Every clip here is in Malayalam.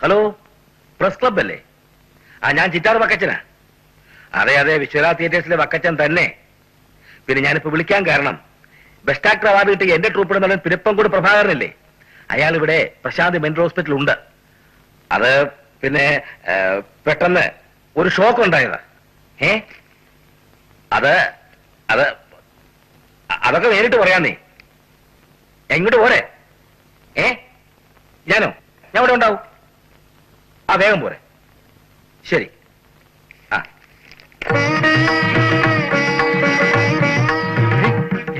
ഹലോ, പ്രസ് ക്ലബ് അല്ലേ? ഞാൻ ചിറ്റാർ വക്കച്ചനാ. അതെ അതെ, വിശ്വനാഥ് തിയേറ്റേഴ്സിലെ വക്കച്ചൻ തന്നെ. പിന്നെ ഞാനിപ്പോ വിളിക്കാൻ കാരണം, ബെസ്റ്റ് ആക്ടർ അവാർഡ് കിട്ടിയ എന്റെ ട്രൂപ്പിൽ നടൻ പിരപ്പംകൂട് പ്രഭാകരനല്ലേ, അയാൾ ഇവിടെ പ്രശാന്ത് മെന്റൽ ഹോസ്പിറ്റൽ ഉണ്ട്. അത് പിന്നെ പെട്ടെന്ന് ഒരു ഷോക്ക് ഉണ്ടായതാ. അത് അത് അതൊക്കെ നേരിട്ട് പറയാന്നേ. എങ്ങോട്ട് പോരെ? ഞാൻ ഇവിടെ ഉണ്ടാവും. വേഗം പോരെ. ശരി.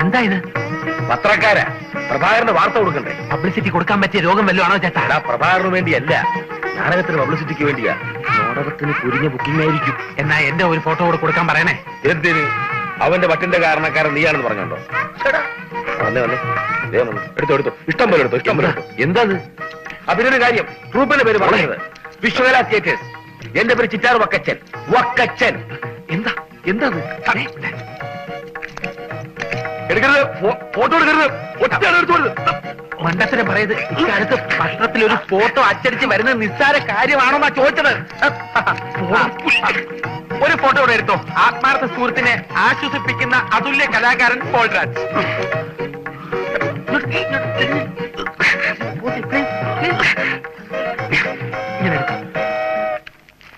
എന്താ ഇത്? പത്രക്കാരാ, പ്രഭാകരന് വാർത്ത കൊടുക്കണ്ടേ? പബ്ലിസിറ്റി കൊടുക്കാൻ പറ്റിയ രോഗം വല്ലതും ആണോ ചേട്ടാ? പ്രഭാകരന് വേണ്ടിയല്ല, നാടകത്തിന് പബ്ലിസിറ്റിക്ക് വേണ്ടിയാ. നാടകത്തിന് കുരിഞ്ഞ ബുക്കിംഗ് ആയിരിക്കും. എന്നാ എന്റെ ഒരു ഫോട്ടോ കൂടെ കൊടുക്കാൻ പറയണേ. എന്തിന്? അവന്റെ പട്ടിന്റെ കാരണക്കാരൻ നീയാണെന്ന് പറഞ്ഞോണ്ടോ? വന്നേ എടുത്തോ, ഇഷ്ടം പോലെ എടുത്തോ, ഇഷ്ടം പോലെ എടുത്തോ. എന്താ അതിനൊരു കാര്യം, ട്രൂപ്പിന്റെ പേര് പറഞ്ഞത് വിശ്വനാഥ് തിയേറ്റേഴ്സ്. എന്റെ പേര് ചിറ്റാർ വക്കച്ചൻ. വക്കച്ചൻ. എന്താ എന്താ എടുക്കരുത്, ഫോട്ടോ എടുക്കരുത്, ഒറ്റയാണ് എടുത്തോളൂ. മണ്ടത്തരം പറയത്. ഇക്കാലത്ത് പത്രത്തിൽ ഒരു ഫോട്ടോ അച്ചടിച്ച് വരുന്നത് നിസ്സാര കാര്യമാണോന്നാ ചോദിച്ചത്. ഒരു ഫോട്ടോ ഇവിടെ എടുത്തോ. ആത്മാർത്ഥ സുഹൃത്തിനെ ആശ്വസിപ്പിക്കുന്ന അതുല്യ കലാകാരൻ പോൾരാജ്.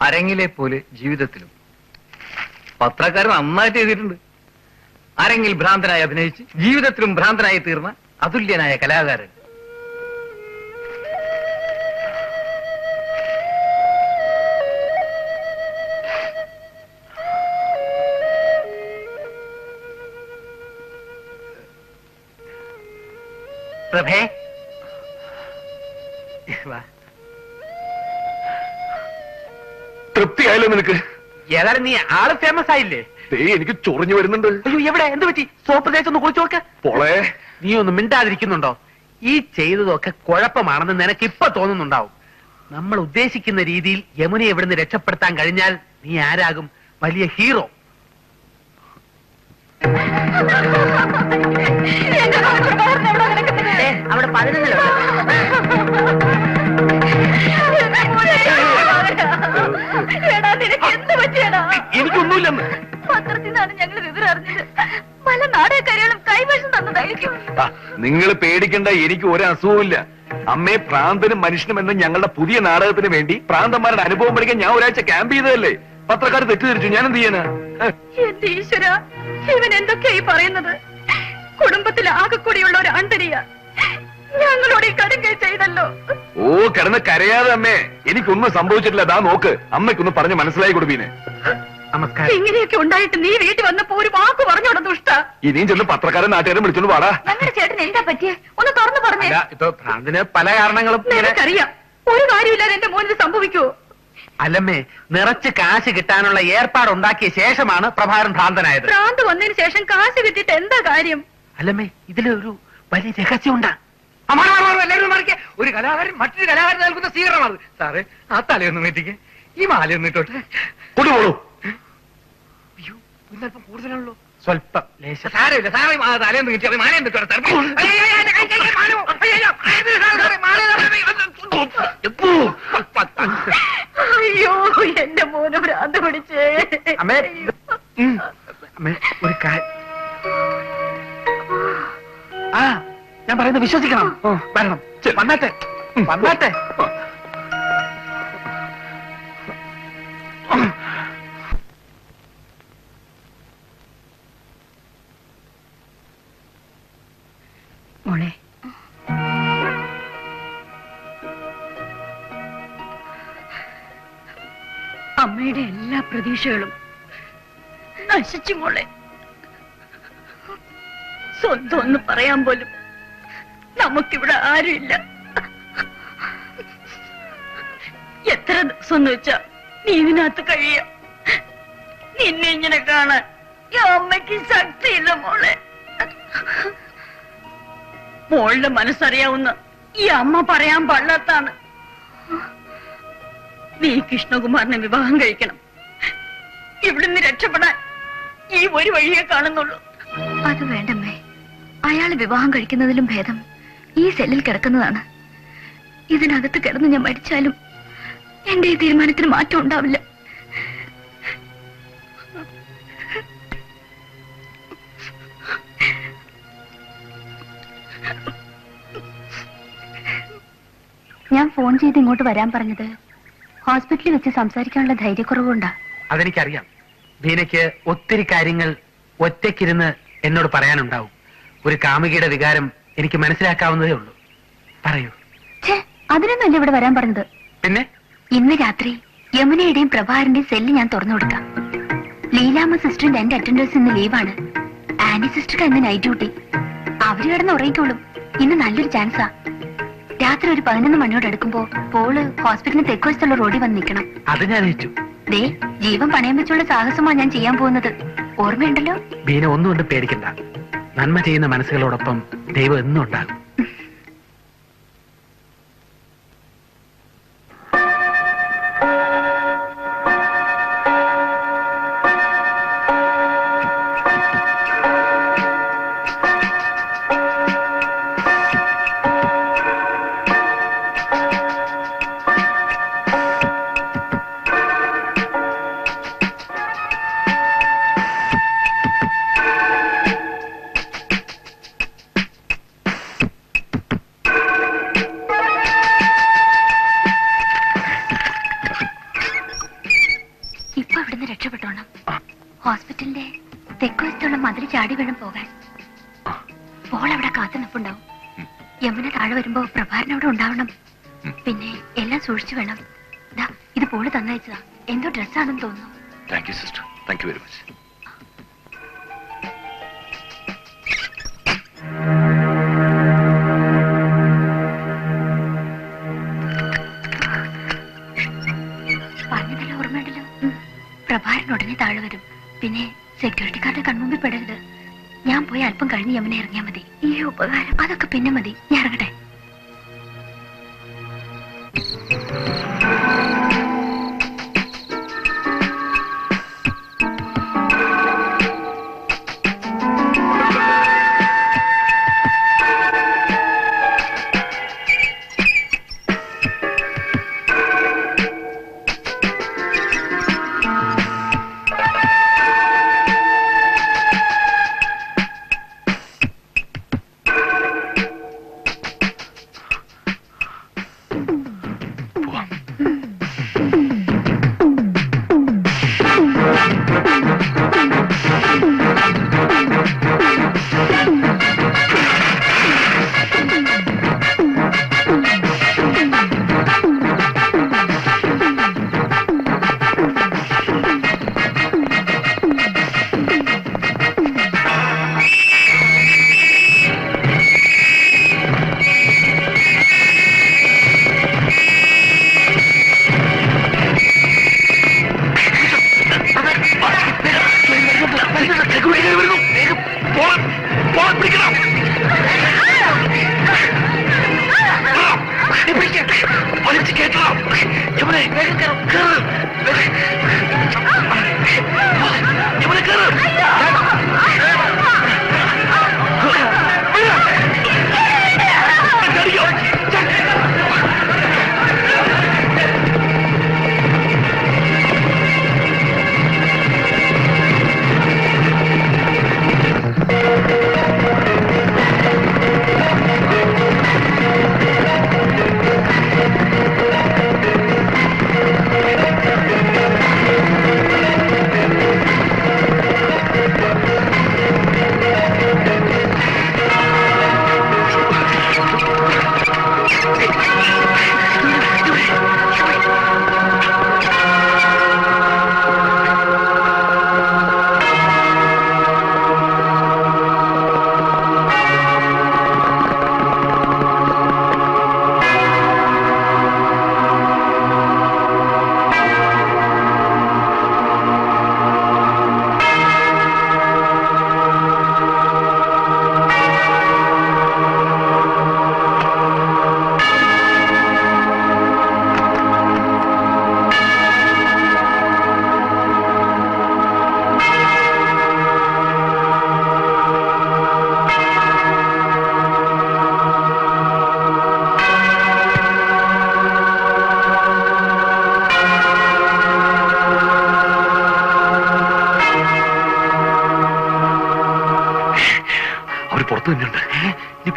അരങ്ങിലെ പോലെ ജീവിതത്തിലും പത്രക്കാരൻ നന്നായിട്ട് എഴുതിയിട്ടുണ്ട്. അരങ്ങിൽ ഭ്രാന്തനായി അഭിനയിച്ച് ജീവിതത്തിലും ഭ്രാന്തനായി തീർന്ന അതുല്യനായ കലാകാരൻ. പ്രഭേ, തൃപ്തിയായല്ലോ നിനക്ക്? ഏതായാലും നീ ആള് ഫേമസ് ആയില്ലേ? എനിക്ക് ചൊറിഞ്ഞു വരുന്നുണ്ട്. അയ്യോ, എവിടെ? എന്ത് പറ്റി? സോപ്പ് തേച്ച് ഒന്ന് കുളിച്ചു നോക്ക്. പോളെ, നീ ഒന്ന് മിണ്ടാതിരിക്കുന്നുണ്ടോ? ഈ ചെയ്തതൊക്കെ കുഴപ്പമാണെന്ന് നിനക്ക് ഇപ്പൊ തോന്നുന്നുണ്ടാവും. നമ്മൾ ഉദ്ദേശിക്കുന്ന രീതിയിൽ യമുനയെ ഇവിടുന്ന് രക്ഷപ്പെടുത്താൻ കഴിഞ്ഞാൽ നീ ആരാകും? വലിയ ഹീറോ. അവിടെ 11 എനിക്കൊന്നുമില്ലെന്ന് പത്രത്തിൽ നിന്നാണ് ഞങ്ങൾ വിവരം അറിഞ്ഞത്. പല നാടകക്കാരികളും കൈവശം തന്നതായിരിക്കും. നിങ്ങൾ പേടിക്കണ്ട, എനിക്ക് ഒരു അസുഖമില്ല. അമ്മയെ പ്രാന്തനും മനുഷ്യനും എന്ന ഞങ്ങളുടെ പുതിയ നാടകത്തിന് വേണ്ടി പ്രാന്തന്മാരുടെ അനുഭവം പഠിക്കാൻ ഞാൻ ഒരാഴ്ച ക്യാമ്പ് ചെയ്തതല്ലേ. പത്രക്കാർ തെറ്റിദ്ധരിച്ചു, ഞാൻ എന്ത് ചെയ്യാനാ? എന്റെ ഈശ്വര, ഇവൻ എന്തൊക്കെയായി പറയുന്നത്? കുടുംബത്തിൽ ആകെ കൂടിയുള്ള ഒരു ആന്തരിക ഞങ്ങളോട് ഈ കടുങ്കൈ ചെയ്തല്ലോ. ഓ, കിടന്ന് കരയാതെ അമ്മേ, എനിക്കൊന്നും സംഭവിച്ചിട്ടില്ല. ദാ നോക്ക്, അമ്മയ്ക്കൊന്ന് പറഞ്ഞ് മനസ്സിലായി കൊടുപ്പീനെ. നമസ്കാരം. ഇങ്ങനെയൊക്കെ ഉണ്ടായിട്ട് നീ വീട്ടിൽ വന്നപ്പോ ഒരു വാക്ക് പറഞ്ഞോടാ ദുഷ്ട. ഇനിയും ചെന്ന് പത്രക്കാരൻ നാട്ടുകാരെ വിളിച്ചോണ്ട് പാടാ. ഞങ്ങളുടെ ചേട്ടൻ എന്താ പറ്റിയ? ഒന്ന് തുറന്നു പറഞ്ഞേ. ഇപ്പൊ ഭ്രാന്തിന് പല കാരണങ്ങളും. നിനക്കറിയാം, ഒരു കാര്യമില്ലാതെ എന്റെ മോനിത് സംഭവിക്കുവോ? അല്ലമ്മേ, നിറച്ച് കാശ് കിട്ടാനുള്ള ഏർപ്പാടുണ്ടാക്കിയ ശേഷമാണ് പ്രഭാകരൻ ഭ്രാന്തനായത്. ഭ്രാന്ത് വന്നതിന് ശേഷം കാശ് കിട്ടിയിട്ട് എന്താ കാര്യം? അല്ലമ്മേ, ഇതിലൊരു വലിയ രഹസ്യമുണ്ടാ. എല്ലാവരും മറിക്കുക. ഒരു കലാകാരൻ മറ്റൊരു കലാകാരൻ നൽകുന്ന സ്വീകരണമാണ്. സാറേ, ആ തലയൊന്നും വെട്ടിക്ക്, ഈ മാലയൊന്നും ഇട്ടോട്ടെ. കൊണ്ടുപോളൂ. അയ്യോ, ഇന്നൽപ്പം കൂടുതലാണല്ലോ. സ്വല്പം ലേശം. സാരമില്ല, സാറേ തലയൊന്നും കിട്ടി മാലയൊന്നും ഇട്ടോട്ടെ. അയ്യോ, എന്റെ മോന് ഭ്രാന്ത് പിടിച്ചേ. അമ്മേ, അമ്മേ, ഒരു കാര്യം. ഞാൻ പറയുന്നത് വിശ്വസിക്കണം. വരണം, വന്നാട്ടെ, വന്നാട്ടെ. മോളെ, അമ്മയുടെ എല്ലാ പ്രതീക്ഷകളും നശിച്ചു മോളെ. സ്വന്തം ഒന്ന് പറയാൻ പോലും നമുക്കിവിടെ ആരുമില്ല. എത്ര ദിവസം എന്ന് വെച്ചാ നീ ഇതിനകത്ത് കഴിയ. നിന്നെ ഇങ്ങനെ കാണാൻ ഈ അമ്മയ്ക്ക് ശക്തിയില്ല മോളെ. മോളുടെ മനസ്സറിയാവുന്ന ഈ അമ്മ പറയാൻ പാടില്ലാത്താണ്. നീ കൃഷ്ണകുമാറിനെ വിവാഹം കഴിക്കണം. ഇവിടുന്ന് രക്ഷപ്പെടാൻ ഈ ഒരു വഴിയെ കാണുന്നുള്ളൂ. അത് വേണ്ടമ്മേ, അയാൾ വിവാഹം കഴിക്കുന്നതിലും ഭേദം ഈ സെല്ലിൽ കിടക്കുന്നതാണ്. ഇതിനകത്ത് കിടന്ന് ഞാൻ മരിച്ചാലും എന്റെ ഈ തീരുമാനത്തിന് മാറ്റം ഉണ്ടാവില്ല. ഞാൻ ഫോൺ ചെയ്ത് ഇങ്ങോട്ട് വരാൻ പറഞ്ഞത് ഹോസ്പിറ്റലിൽ വെച്ച് സംസാരിക്കാനുള്ള ധൈര്യക്കുറവുണ്ടാ. അതെനിക്കറിയാം. ബീനയ്ക്ക് ഒത്തിരി കാര്യങ്ങൾ ഒറ്റയ്ക്കിരുന്ന് എന്നോട് പറയാനുണ്ടാവും. ഒരു കാമുകിയുടെ വികാരം എനിക്ക് മനസ്സിലാക്കാവുന്നതേ ഉള്ളൂ. പറയൂ. അതിനൊന്നല്ല ഇവിടെ വരാൻ പറഞ്ഞത്. പിന്നെ ഇന്ന് രാത്രി യമുനയുടെയും പ്രഭാകരന്റെയും സെല്ല് ഞാൻ തുറന്നു കൊടുക്കാം. ലീലാമ്മ സിസ്റ്ററിന്റെ എന്റെ അറ്റൻഡേഴ്സ് ഇന്ന് ലീവാണ്. ആനി സിസ്റ്റർക്ക് ഇന്ന് നൈറ്റ് ഡ്യൂട്ടി. അവര് കിടന്ന് ഉറങ്ങിക്കോളും. ഇന്ന് നല്ലൊരു ചാൻസാ. രാത്രി ഒരു 11 മണിയോട് എടുക്കുമ്പോ പോള് ഹോസ്പിറ്റലിന് തെക്കുവശത്തുള്ള റോഡിൽ വന്ന് നിൽക്കണം. അത് ഞാൻ ഏറ്റു. ദേ, ജീവൻ പണയം വെച്ചുള്ള സാഹസമാ ഞാൻ ചെയ്യാൻ പോകുന്നത്. ഓർമ്മയുണ്ടല്ലോ? ബീന ഒന്നും കൊണ്ട് പേടിക്കണ്ട. നന്മ ചെയ്യുന്ന മനസ്സുകളോടൊപ്പം ദൈവം എന്നും ഉണ്ടാകും. ഇപ്പൊ അവിടുന്ന് രക്ഷപ്പെട്ടോണം. ഹോസ്പിറ്റലിന്റെ തെക്കുവശത്തുള്ള മതിൽ ചാടി വീഴും പോകാൻ. പോൾ അവിടെ കാത്തു നിൽപ്പുണ്ടാവും. യമുന താഴെ വരുമ്പോ പ്രഭാകരൻ അവിടെ ഉണ്ടാവണം. പിന്നെ എല്ലാം സൂക്ഷിച്ചു വേണം. ദാ, ഇത് പോള് തന്നയച്ചതാ. എന്തോ ഡ്രസ്സാണെന്ന് തോന്നുന്നു. Thank you sister, thank you very much. പറഞ്ഞതെല്ലാം ഓർമ്മയുണ്ടല്ലോ. പ്രഭാകരൻ ഉടനെ താഴെ വരും. പിന്നെ സെക്യൂരിറ്റിക്കാരുടെ കൺമുമ്പിൽ പെടരുത്. ഞാൻ പോയി അല്പം കഴിഞ്ഞ് യമുന ഇറങ്ങിയാൽ മതി. ഈ ഉപകാരം അതൊക്കെ പിന്നെ മതി. ഞാൻ ഇറങ്ങട്ടെ.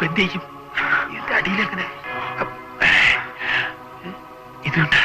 ഇതിപ്പോ എന്ത് ചെയ്യും? എന്റെ അടിയിലെങ്ങനെ ഇതുണ്ട്.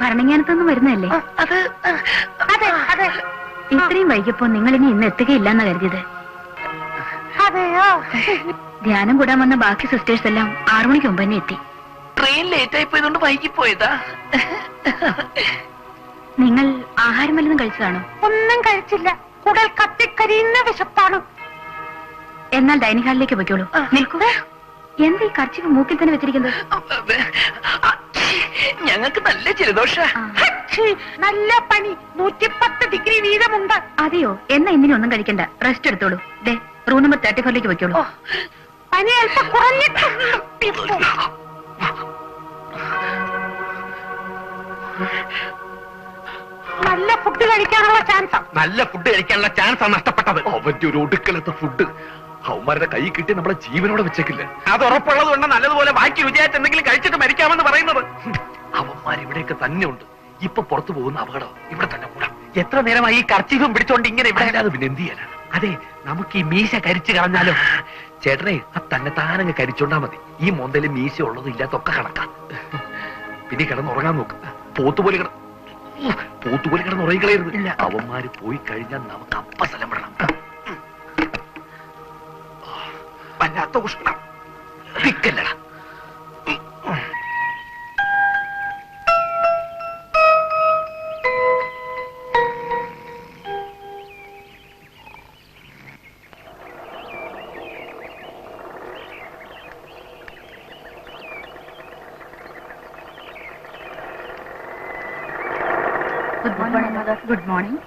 ഭരണങ്ങാനത്തൊന്നും വരുന്നതല്ലേ? ഇത്രയും വൈകിയപ്പോ നിങ്ങൾ ഇനി ഇന്ന് എത്തുകയില്ലെന്നാ കരുതിയത്. ധ്യാനം കൂടാൻ വന്ന ബാക്കി സിസ്റ്റേഴ്സ് എല്ലാം 6 മണിക്ക് മുമ്പ് തന്നെ എത്തി. ട്രെയിൻ ലേറ്റ് ആയി പോയതുകൊണ്ട് വൈകി പോയതാ. നിങ്ങൾ ആഹാരം വല്ലതും കഴിച്ചതാണോ? ഒന്നും കഴിച്ചില്ല. കുടൽ കത്തിക്കരിയുന്ന വിശപ്പാണ്. എന്നാൽ ഡൈനിങ് ഹാളിലേക്ക് പോയിക്കോളൂ. നിൽക്കൂ. എന്താ ഈ കർച്ചിക്ക് മൂക്കിൽ തന്നെ വെച്ചിരിക്കുന്നത്? ഞങ്ങൾക്ക് നല്ല ജലദോഷ. നല്ല പനി. 110 ഡിഗ്രി വീതമുണ്ട്. അതെയോ? എന്നാ ഇന്നിനി ഒന്നും കഴിക്കണ്ട, റെസ്റ്റ് എടുത്തോളൂ. ദേ റൂം നമ്പർ 34ലേക്ക് പോയിക്കോളൂ. പനി അല്പം കുറഞ്ഞിട്ടുണ്ട്. നല്ല ഫുഡ് കഴിക്കാനുള്ള ചാൻസ്. നല്ല ഫുഡ് കഴിക്കാനുള്ള ചാൻസ് ആണ് നഷ്ടപ്പെട്ടത്. അവന്റെ ഒരു ഒടുക്കലത്തെ ഫുഡ് അവന്മാരുടെ കൈ കിട്ടി നമ്മളെ ജീവനോടെ വെച്ചേക്കില്ല. അത് ഉറപ്പുള്ളത് കൊണ്ട് നല്ലതുപോലെ ബാക്കി രുചിയായിട്ട് എന്തെങ്കിലും കഴിച്ചിട്ട് മരിക്കാമെന്ന് പറയുന്നത്. അവന്മാർ ഇവിടെയൊക്കെ തന്നെ ഉണ്ട്. ഇപ്പൊ പുറത്തു പോകുന്ന അപകടം ഇവിടെ തന്നെ കൂടാം. എത്ര നേരമായി ഈ കർച്ചീഫും പിടിച്ചോണ്ട് ഇങ്ങനെ ഇവിടെ? അല്ലാതെ പിന്നെ എന്ത് ചെയ്യാനാ? അതെ, നമുക്ക് ഈ മീശ കരിച്ചു കളഞ്ഞാലോ? ചേട്ടനെ ആ തന്നെ താനങ്ങ് കരിച്ചോണ്ടാ മതി. ഈ മോന്തയില് മീശ ഉള്ളതും ഇല്ലാത്തൊക്കെ കണക്കാം. പിന്നെ കിടന്നുറങ്ങാൻ നോക്ക്. പോത്തുപോലെ കിടന്നുറങ്ങിക്കളയരുത്. അവന്മാര് പോയി കഴിഞ്ഞാൽ നമുക്ക് അപ്പ സ്ഥലം വിടണം. വല്ലാത്ത ഉഷ്ണം. പിക്കല്ലടാ. Good morning.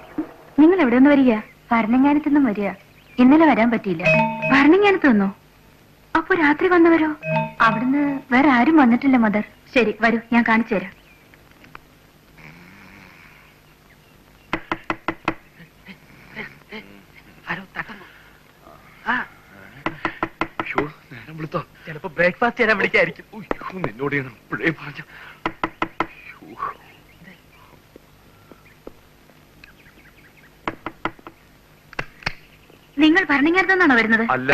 നിങ്ങൾ എവിടെ നിന്ന് വരിക? ഭരണങ്ങാനത്തു നിന്നും വരിക. ഇന്നലെ വരാൻ പറ്റിയില്ല. ഭരണങ്ങാനത്ത് നിന്നോ? അപ്പൊ രാത്രി വന്നവരോ? അവിടുന്ന് വേറെ ആരും വന്നിട്ടില്ല മദർ. ശരി വരൂ, ഞാൻ കാണിച്ചു തരാം. നേരം വിളിത്തോ? ചിലപ്പോ ബ്രേക്ക്ഫാസ്റ്റ് തരാൻ വിളിക്കായിരിക്കും. നിന്നോട് ഞാൻ ഇപ്പോഴേ പറഞ്ഞ. നിങ്ങൾ ഭരണങ്ങാനത്ത് നിന്നാണോ വരുന്നത്? അല്ല,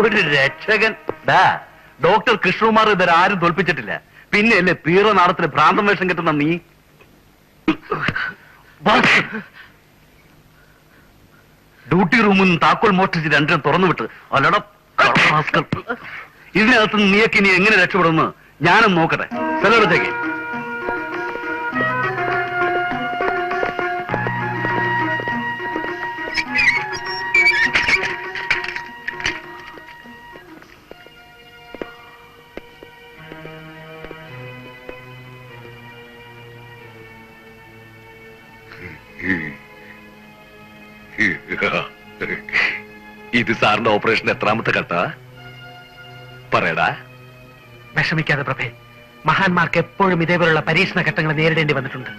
ഒരു രക്ഷകൻ. ഡോക്ടർ കൃഷ്ണകുമാർ ഇതുവരെ ആരും തോൽപ്പിച്ചിട്ടില്ല. പിന്നെയല്ലേ പീറോ നാടത്തിന് ഭ്രാന്തം വേഷം കെട്ടുന്ന നീ. ഡ്യൂട്ടി റൂമിൽ നിന്ന് താക്കോൽ മോഷ്ടിച്ച് രണ്ടിനും തുറന്നുവിട്ട് അല്ലട. ഇതിനകത്ത് നീയൊക്കെ ഇനി എങ്ങനെ രക്ഷപ്പെടുമെന്ന് ഞാനും നോക്കട്ടെ. സ്ഥലത്തേക്ക് ഇത് സാറിന്റെ ഓപ്പറേഷൻ എത്രാമത്തെ ഘട്ട പറയടാ. വിഷമിക്കാതെ പ്രഭേ, മഹാന്മാർക്ക് എപ്പോഴും ഇതേപോലുള്ള പരീക്ഷണ ഘട്ടങ്ങൾ നേരിടേണ്ടി വന്നിട്ടുണ്ട്.